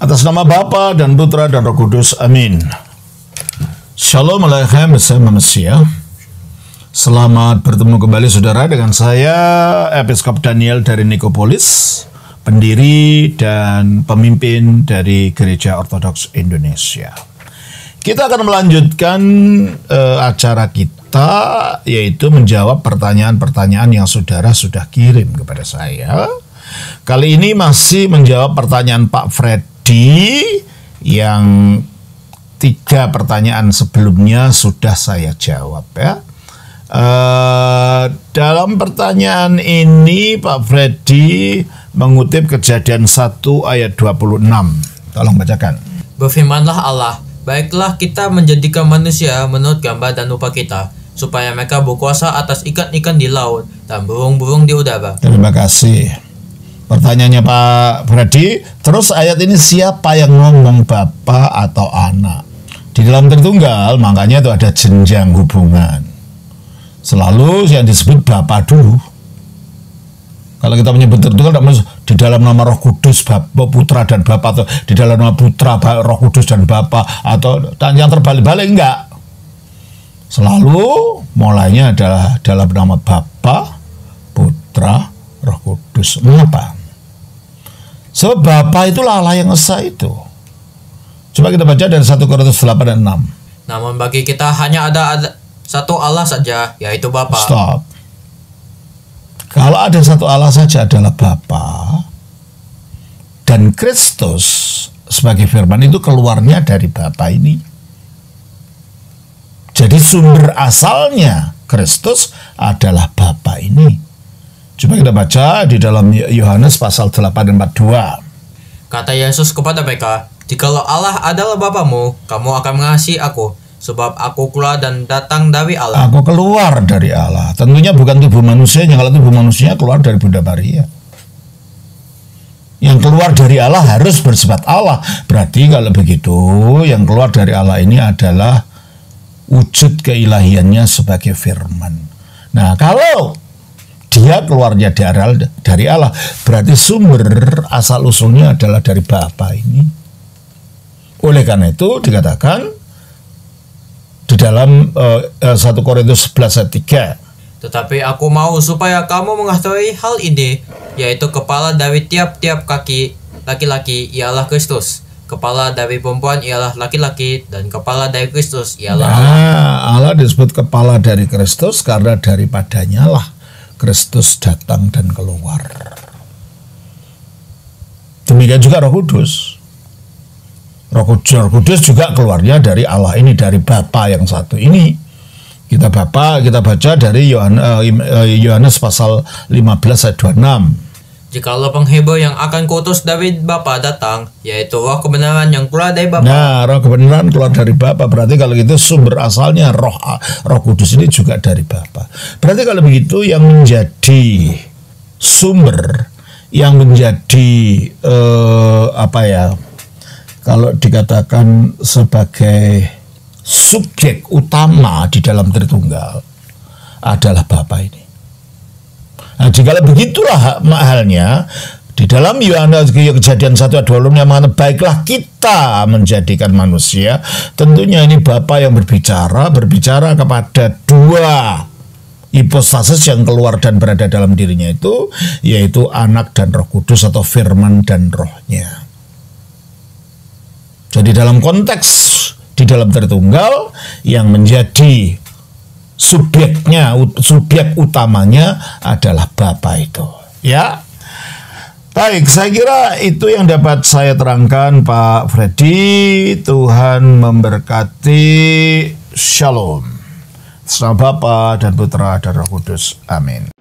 Atas nama Bapa dan Putra dan Roh Kudus, amin. Shalom Aleichem bersama Mesia. Selamat bertemu kembali saudara dengan saya Episkop Daniel dari Nikopolis, pendiri dan pemimpin dari Gereja Ortodoks Indonesia. Kita akan melanjutkan acara kita, yaitu menjawab pertanyaan-pertanyaan yang saudara sudah kirim kepada saya. Kali ini masih menjawab pertanyaan Pak Freddy yang 3 pertanyaan sebelumnya sudah saya jawab ya. Dalam pertanyaan ini Pak Freddy mengutip Kejadian 1 ayat 26. Tolong bacakan. Berfirmanlah Allah, baiklah kita menjadikan manusia menurut gambar dan rupa kita, supaya mereka berkuasa atas ikan-ikan di laut dan burung-burung di udara. Terima kasih. Pertanyaannya Pak Freddy, terus ayat ini siapa yang ngomong Bapa atau anak? Di dalam Tritunggal makanya itu ada jenjang hubungan. Selalu yang disebut Bapa dulu. Kalau kita menyebut Tritunggal di dalam nama Roh Kudus Bapa, Putra dan Bapa, atau di dalam nama Putra Roh Kudus dan Bapa, atau yang terbalik-balik enggak. Selalu mulainya adalah dalam nama Bapa, Putra, Roh Kudus. Mengapa? Sebab Bapa itulah Allah yang esa itu. Coba kita baca dari 1 Korintus 8 dan 6. Namun bagi kita hanya ada satu Allah saja, yaitu Bapa. Stop. Kalau ada satu Allah saja adalah Bapa, dan Kristus sebagai firman itu keluarnya dari Bapa ini. Jadi sumber asalnya Kristus adalah Bapa ini. Coba kita baca di dalam Yohanes pasal 8 dan 42. Kata Yesus kepada mereka, jikalau Allah adalah Bapamu, kamu akan mengasihi aku, sebab aku keluar dan datang dari Allah. Aku keluar dari Allah. Tentunya bukan tubuh manusianya. Kalau tubuh manusia keluar dari Bunda Maria. Yang keluar dari Allah harus bersifat Allah. Berarti kalau begitu, yang keluar dari Allah ini adalah wujud keilahiannya sebagai firman. Nah, kalau dia keluarnya dari Allah, berarti sumber asal-usulnya adalah dari Bapa ini. Oleh karena itu dikatakan di dalam 1 Korintus 11 ayat 3. Tetapi aku mau supaya kamu mengetahui hal ini, yaitu kepala dari tiap-tiap kaki laki-laki ialah Kristus, kepala dari perempuan ialah laki-laki, dan kepala dari Kristus ialah Allah. Allah disebut kepala dari Kristus karena daripadanya lah Kristus datang dan keluar. Demikian juga Roh Kudus. Roh Kudus juga keluarnya dari Allah ini, dari Bapa yang satu ini. Kita baca dari Yohanes pasal 15 ayat 26. Jikalau penghibur yang akan kuutus dari Bapa datang, yaitu roh kebenaran yang keluar dari Bapa. Nah, roh kebenaran keluar dari Bapa. Berarti kalau gitu sumber asalnya roh Kudus ini juga dari Bapa. Berarti kalau begitu yang menjadi sumber, yang menjadi kalau dikatakan sebagai subjek utama di dalam Tritunggal adalah Bapa ini. Nah, jika begitulah halnya di dalam Yohanes Kejadian 1 ayat 26 yang mengatakan baiklah kita menjadikan manusia, tentunya ini Bapa yang berbicara kepada 2 hipostasis yang keluar dan berada dalam dirinya itu, yaitu Anak dan Roh Kudus atau Firman dan Rohnya. Jadi dalam konteks di dalam Tritunggal yang menjadi subyek utamanya adalah Bapa itu, ya. Baik, saya kira itu yang dapat saya terangkan Pak Freddy. Tuhan memberkati. Shalom. Sama Bapa dan Putra dan Roh Kudus. Amin.